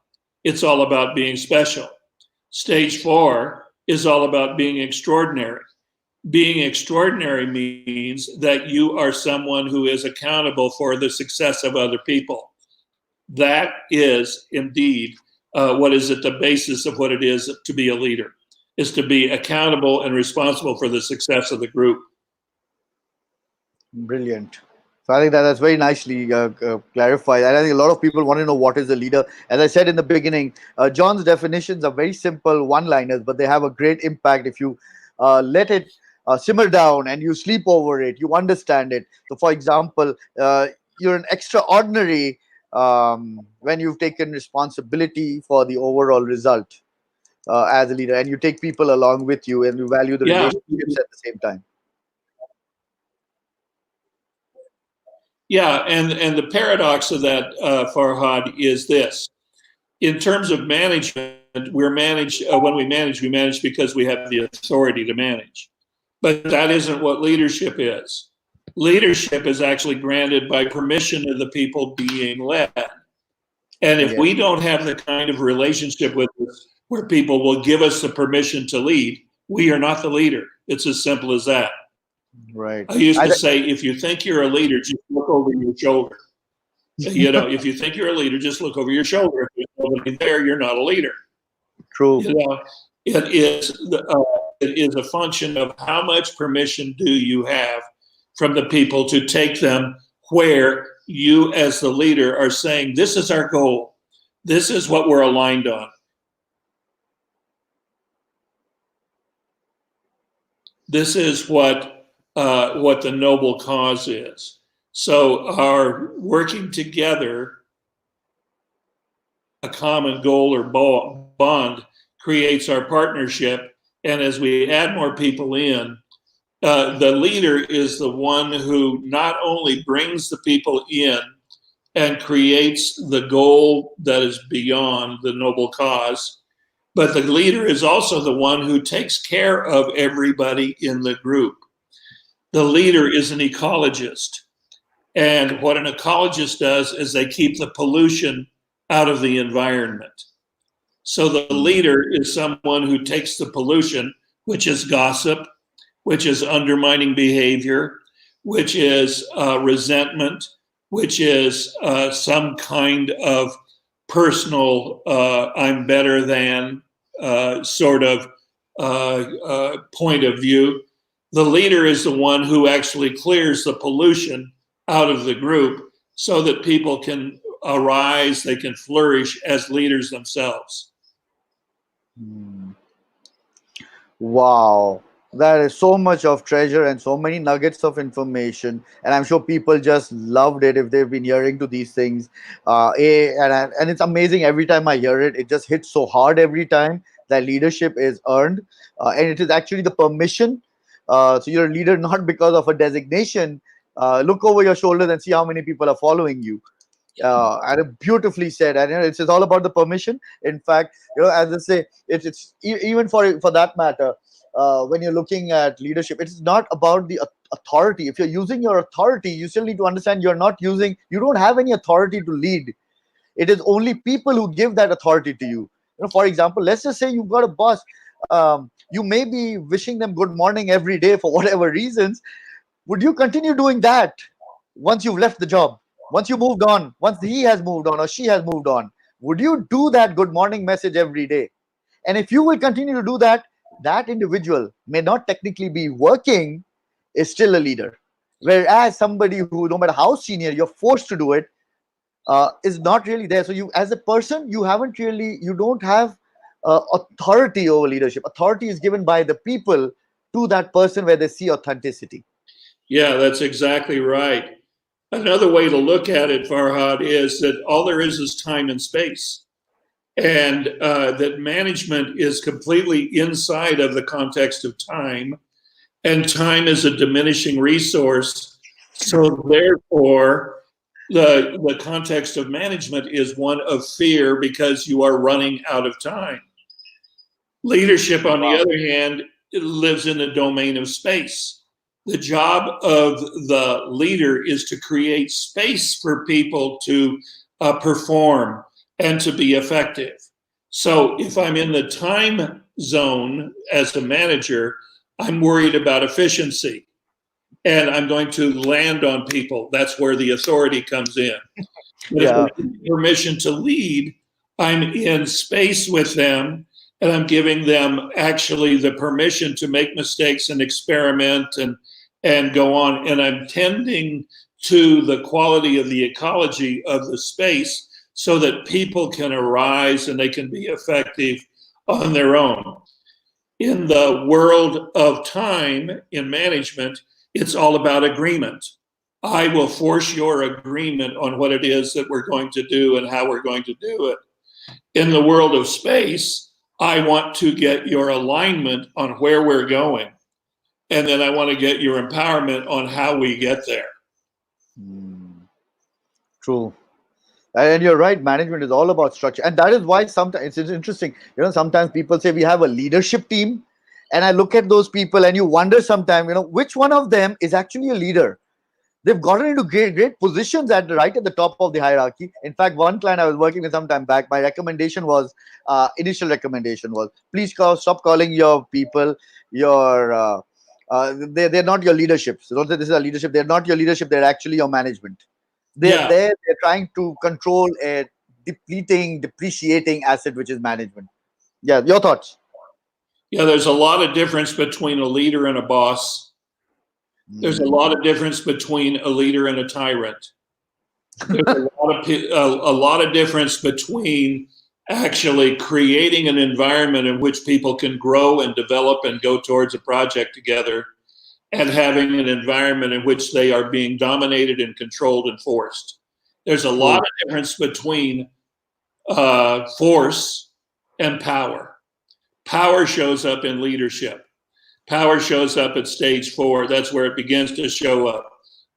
It's all about being special. Stage 4 is all about being extraordinary. Being extraordinary means that you are someone who is accountable for the success of other people. That is indeed what is at the basis of what it is to be a leader, is to be accountable and responsible for the success of the group. Brilliant. So I think that's very nicely clarified. And I think a lot of people want to know what is a leader. As I said in the beginning, John's definitions are very simple one-liners, but they have a great impact if you let it simmer down and you sleep over it, you understand it. So for example, you're an extraordinary when you've taken responsibility for the overall result as a leader, and you take people along with you and you value the relationships at the same time. Yeah, and the paradox of that, Farhad, is this. In terms of management, when we manage because we have the authority to manage. But that isn't what leadership is. Leadership is actually granted by permission of the people being led. And if we don't have the kind of relationship with us where people will give us the permission to lead, we are not the leader. It's as simple as that. Right. I used to say, if you think you're a leader, just look over your shoulder. You know, if you think you're a leader, just look over your shoulder. If there's nobody there, you're not a leader. True. You know, it is a function of how much permission do you have from the people to take them where you as the leader are saying, this is our goal. This is what we're aligned on. This is what the noble cause is. So our working together, a common goal or bond, creates our partnership. And as we add more people in, the leader is the one who not only brings the people in and creates the goal that is beyond the noble cause, but the leader is also the one who takes care of everybody in the group. The leader is an ecologist. And what an ecologist does is they keep the pollution out of the environment. So the leader is someone who takes the pollution, which is gossip, which is undermining behavior, which is resentment, which is some kind of personal I'm better than sort of point of view. The leader is the one who actually clears the pollution out of the group so that people can arise, they can flourish as leaders themselves. Wow. That is so much of treasure and so many nuggets of information, and I'm sure people just loved it if they've been hearing to these things. And it's amazing every time I hear it. It just hits so hard every time that leadership is earned, and it is actually the permission. So you're a leader not because of a designation. Look over your shoulders and see how many people are following you. And it beautifully said. And it's all about the permission. In fact, as I say, even for that matter, when you're looking at leadership, it's not about the authority. If you're using your authority, you still need to understand you don't have any authority to lead. It is only people who give that authority to you. For example, let's just say you've got a boss. You may be wishing them good morning every day for whatever reasons. Would you continue doing that once you've left the job? Once you moved on, once he has moved on or she has moved on, would you do that good morning message every day? And if you will continue to do that, that individual may not technically be working, is still a leader. Whereas somebody who, no matter how senior, you're forced to do it, is not really there. So you, as a person, you don't have authority over leadership. Authority is given by the people to that person where they see authenticity. Yeah, that's exactly right. Another way to look at it, Farhad, is that all there is time and space, and that management is completely inside of the context of time, and time is a diminishing resource. So therefore, the context of management is one of fear because you are running out of time. Leadership, on the Wow. other hand, lives in the domain of space. The job of the leader is to create space for people to perform and to be effective. So if I'm in the time zone as a manager, I'm worried about efficiency and I'm going to land on people. That's where the authority comes in. But if Yeah. I give permission to lead, I'm in space with them and I'm giving them actually the permission to make mistakes and experiment and go on. And I'm tending to the quality of the ecology of the space so that people can arise and they can be effective on their own. In the world of time in management, it's all about agreement. I will force your agreement on what it is that we're going to do and how we're going to do it. In the world of space, I want to get your alignment on where we're going. And then I want to get your empowerment on how we get there. Mm, true. And you're right, management is all about structure. And that is why sometimes it's interesting. Sometimes people say we have a leadership team. And I look at those people and you wonder sometimes, which one of them is actually a leader? They've gotten into great positions right at the top of the hierarchy. In fact, one client I was working with some time back, my recommendation was, initial recommendation was, please stop calling your people your, they're not your leadership. So don't say this is a leadership. They're not your leadership. They're actually your management. They're Yeah, there. They're trying to control a depreciating asset, which is management. Yeah, your thoughts. yeah, there's a lot of difference between a leader and a boss. There's a Mm. lot of difference between a leader and a tyrant. There's a lot of difference between actually creating an environment in which people can grow and develop and go towards a project together and having an environment in which they are being dominated and controlled and forced. There's a lot True. of difference between force and power. Power shows up in leadership. Power shows up at stage 4. That's where it begins to show up.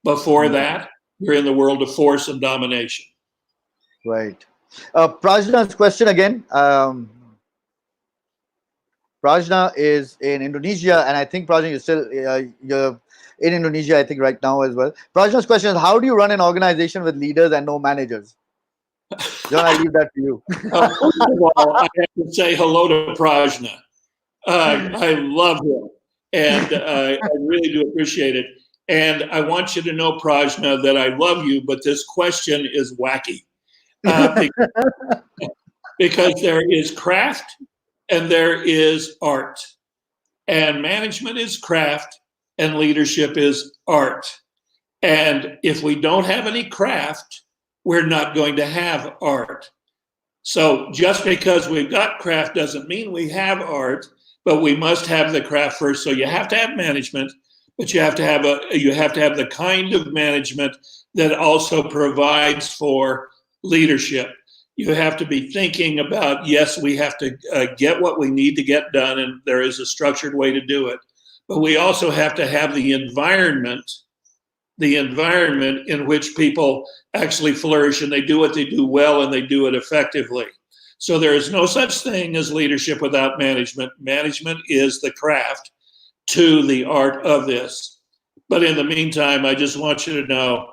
Before Mm. that, you're in the world of force and domination. Right. Prajna's question again. Prajna is in Indonesia, and I think Prajna, you're in Indonesia, I think, right now as well. Prajna's question is, how do you run an organization with leaders and no managers? John, I leave that to you. First of all, I have to say hello to Prajna. I love him, and I really do appreciate it. And I want you to know, Prajna, that I love you, but this question is wacky because there is craft and there is art, and management is craft and leadership is art. And if we don't have any craft, we're not going to have art. So just because we've got craft doesn't mean we have art, but we must have the craft first. So you have to have management, but you have to have the kind of management that also provides for leadership. You have to be thinking about, yes, we have to get what we need to get done, and there is a structured way to do it. But we also have to have the environment in which people actually flourish, and they do what they do well, and they do it effectively. So there is no such thing as leadership without management. Management is the craft to the art of this. But in the meantime, I just want you to know,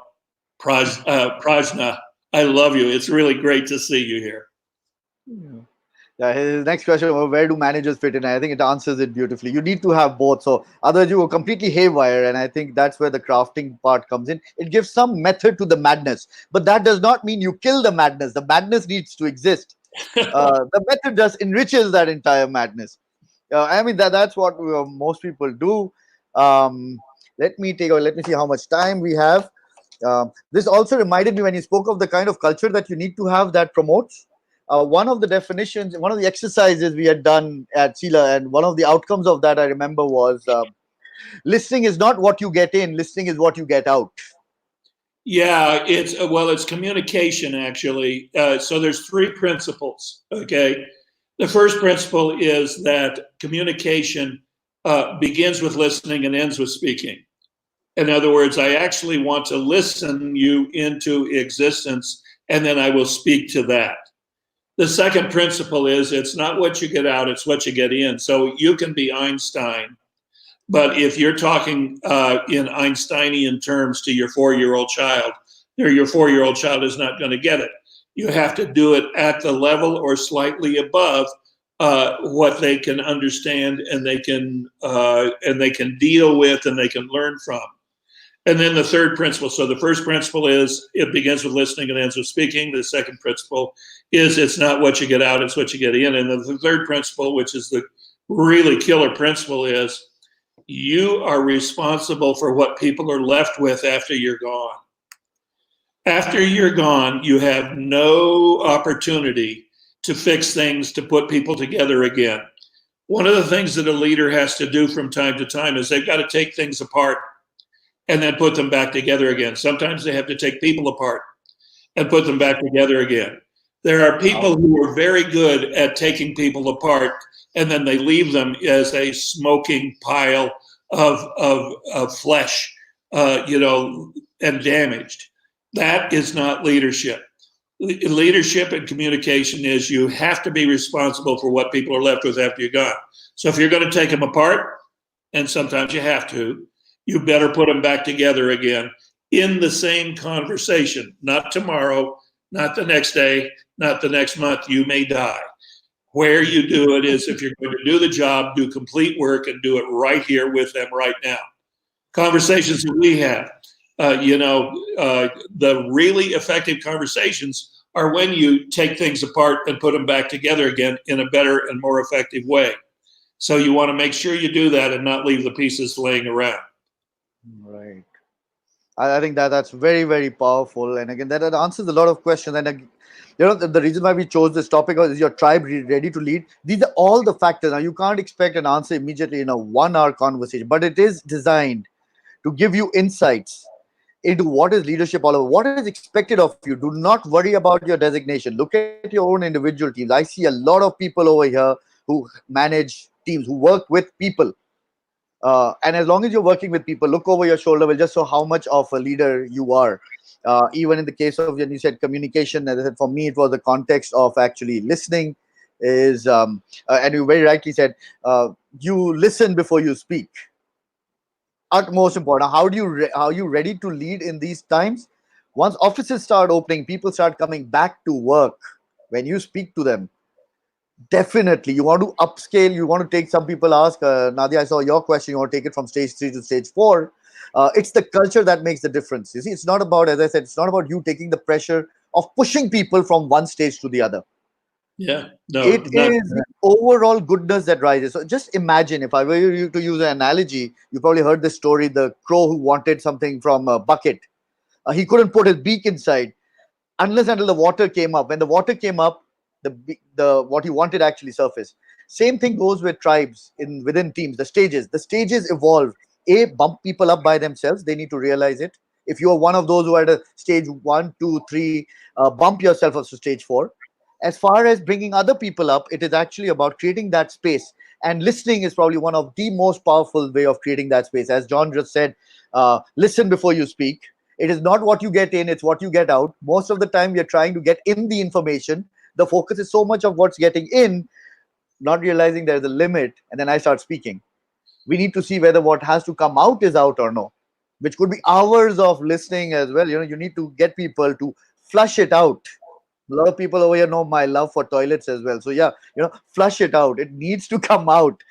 Prajna, I love you. It's really great to see you here. Yeah, his next question, where do managers fit in? I think it answers it beautifully. You need to have both. So otherwise you go completely haywire. And I think that's where the crafting part comes in. It gives some method to the madness. But that does not mean you kill the madness. The madness needs to exist. The method just enriches that entire madness. I mean, that's what most people do. Let me see how much time we have. This also reminded me when you spoke of the kind of culture that you need to have that promotes. One of the definitions, one of the exercises we had done at Sheela, and one of the outcomes of that I remember was listening is not what you get in, listening is what you get out. Yeah, it's communication actually. So there's three principles. Okay, the first principle is that communication begins with listening and ends with speaking. In other words, I actually want to listen you into existence, and then I will speak to that. The second principle is it's not what you get out, it's what you get in. So you can be Einstein, but if you're talking in Einsteinian terms to your 4-year-old child, your 4-year-old child is not going to get it. You have to do it at the level or slightly above what they can understand, and they can deal with, and they can learn from. And then the third principle. So the first principle is it begins with listening and ends with speaking. The second principle is it's not what you get out, it's what you get in. And the third principle, which is the really killer principle, is you are responsible for what people are left with after you're gone. After you're gone, you have no opportunity to fix things, to put people together again. One of the things that a leader has to do from time to time is they've got to take things apart and then put them back together again. Sometimes they have to take people apart and put them back together again. There are people who are very good at taking people apart, and then they leave them as a smoking pile of flesh, and damaged. That is not leadership. Leadership and communication is you have to be responsible for what people are left with after you're gone. So if you're going to take them apart, and sometimes you have to, you better put them back together again in the same conversation, not tomorrow, not the next day, not the next month. You may die. Where you do it is if you're going to do the job, do complete work and do it right here with them right now. Conversations that we have, the really effective conversations are when you take things apart and put them back together again in a better and more effective way. So you want to make sure you do that and not leave the pieces laying around. Right. I think that's very, very powerful. And again, that answers a lot of questions. And the reason why we chose this topic is your tribe ready to lead. These are all the factors. Now, you can't expect an answer immediately in a 1-hour conversation, but it is designed to give you insights into what is leadership all over, what is expected of you. Do not worry about your designation. Look at your own individual teams. I see a lot of people over here who manage teams, who work with people. And as long as you're working with people, look over your shoulder will just show how much of a leader you are. Even in the case of when you said communication, as I said, for me, it was the context of actually listening is, and you very rightly said, you listen before you speak. Utmost important. How are you ready to lead in these times? Once offices start opening, people start coming back to work. When you speak to them, definitely you want to upscale. You want to take, some people ask, Nadia, I saw your question, you want to take it from stage 3 to stage 4. It's the culture that makes the difference. You see, it's not about, as I said, it's not about you taking the pressure of pushing people from one stage to the other. Yeah, no, it is the overall goodness that rises. So just imagine, if I were you to use an analogy, you probably heard this story, the crow who wanted something from a bucket. He couldn't put his beak inside until the water came up. When the water came up, the what he wanted actually surfaced. Same thing goes with tribes within teams. The stages evolve. A, bump people up by themselves. They need to realize it. If you are one of those who are at a stage 1, 2, 3, bump yourself up to stage 4. As far as bringing other people up, it is actually about creating that space. And listening is probably one of the most powerful way of creating that space. As John just said, listen before you speak. It is not what you get in, it's what you get out. Most of the time we are trying to get in the information. The focus is so much of what's getting in, not realizing there's a limit, and then I start speaking. We need to see whether what has to come out is out or no, which could be hours of listening as well. You need to get people to flush it out. A lot of people over here know my love for toilets as well. So yeah, flush it out. It needs to come out.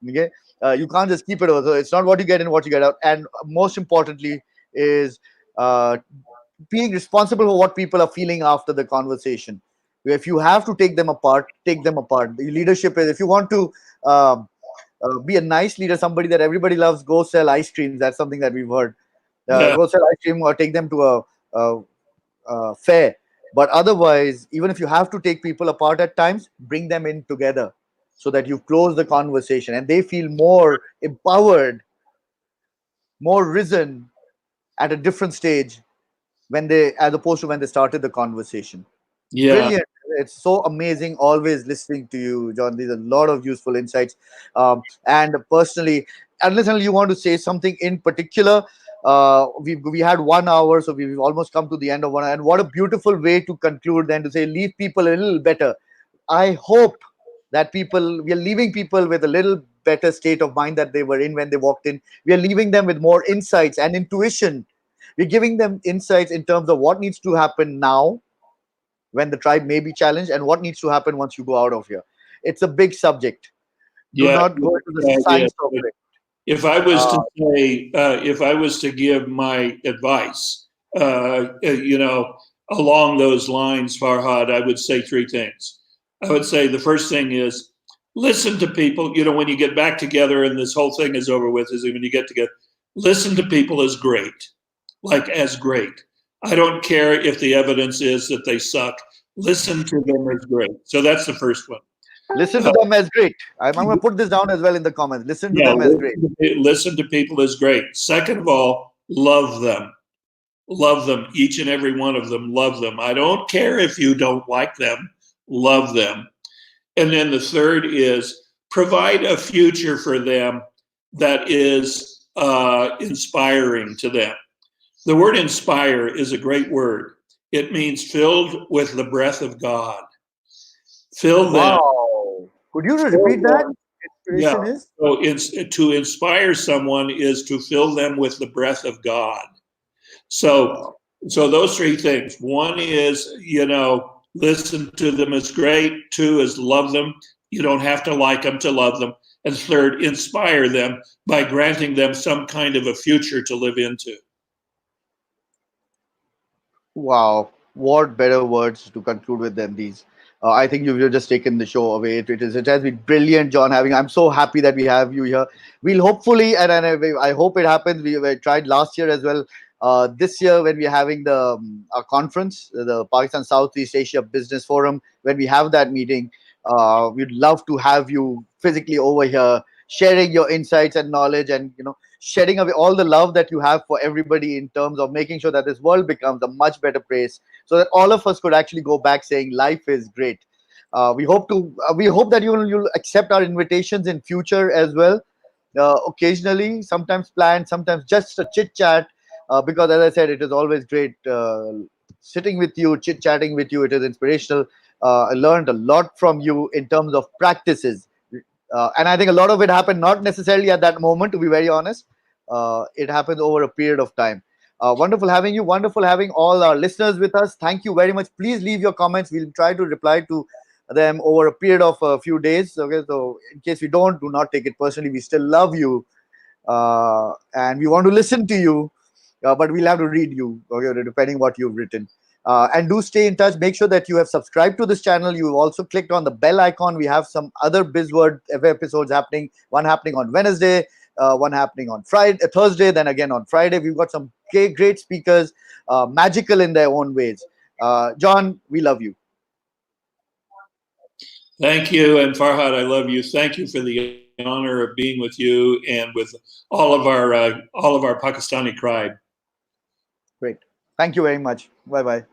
Okay, you can't just keep it over. So it's not what you get in, what you get out. And most importantly is uh, being responsible for what people are feeling after the conversation. If you have to take them apart, take them apart. The leadership is, if you want to um, be a nice leader, somebody that everybody loves, go sell ice creams. That's something that we've heard. Yeah. Go sell ice cream or take them to a fair. But otherwise, even if you have to take people apart at times, bring them in together so that you close the conversation and they feel more empowered, more risen at a different stage when they, as opposed to when they started the conversation. Yeah. Brilliant. It's so amazing always listening to you, John. These are a lot of useful insights. And personally, unless you want to say something in particular, we had 1 hour, so we've almost come to the end of 1 hour. And what a beautiful way to conclude than to say, leave people a little better. I hope that we are leaving people with a little better state of mind that they were in when they walked in. We are leaving them with more insights and intuition. We're giving them insights in terms of what needs to happen now when the tribe may be challenged and what needs to happen once you go out of here. It's a big subject. Do Yeah. not go into the Yeah. science of it. If I was Uh, to say, if I was to give my advice, along those lines, Farhad, I would say three things. I would say the first thing is listen to people. When you get back together and this whole thing is over with, is when you get together, listen to people as great, like as great. I don't care if the evidence is that they suck. Listen to them as great. So that's the first one. Listen to Uh, them as great. I'm going to put this down as well in the comments. Listen to yeah, them as great. listen to people is great. Second of all, love them. Love them, each and every one of them. Love them. I don't care if you don't like them. Love them. And then the third is provide a future for them that is inspiring to them. The word inspire is a great word. It means filled with the breath of God. Fill them. Wow. Could you Fill repeat that? them. Yeah. Inspiration is? So to inspire someone is to fill them with the breath of God. So, so those three things. One is, listen to them is great. Two is love them. You don't have to like them to love them. And third, inspire them by granting them some kind of a future to live into. Wow, what better words to conclude with than these? I think you've just taken the show away. It has been brilliant, John. I'm so happy that we have you here. We'll hopefully, and I hope it happens. We tried last year as well. This year, when we're having our conference, the Pakistan Southeast Asia Business Forum, when we have that meeting, we'd love to have you physically over here, sharing your insights and knowledge, and shedding away all the love that you have for everybody in terms of making sure that this world becomes a much better place, so that all of us could actually go back saying life is great. We hope that you'll accept our invitations in future as well. Occasionally, sometimes planned, sometimes just a chit chat. Because as I said, it is always great sitting with you, chit chatting with you. It is inspirational. I learned a lot from you in terms of practices, and I think a lot of it happened not necessarily at that moment. To be very honest, it happened over a period of time. Wonderful having you. Wonderful having all our listeners with us. Thank you very much. Please leave your comments. We'll try to reply to them over a period of a few days. Okay, so in case we don't, do not take it personally. We still love you, and we want to listen to you, but we'll have to read you, okay, depending what you've written. And do stay in touch. Make sure that you have subscribed to this channel. You've also clicked on the bell icon. We have some other Bizword episodes happening. One happening on Wednesday, one happening on Friday, Thursday, then again on Friday. We've got some great speakers, magical in their own ways. John, we love you. Thank you, and Farhad, I love you. Thank you for the honor of being with you and with all of our Pakistani tribe. Great. Thank you very much. Bye bye.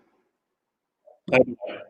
Bye.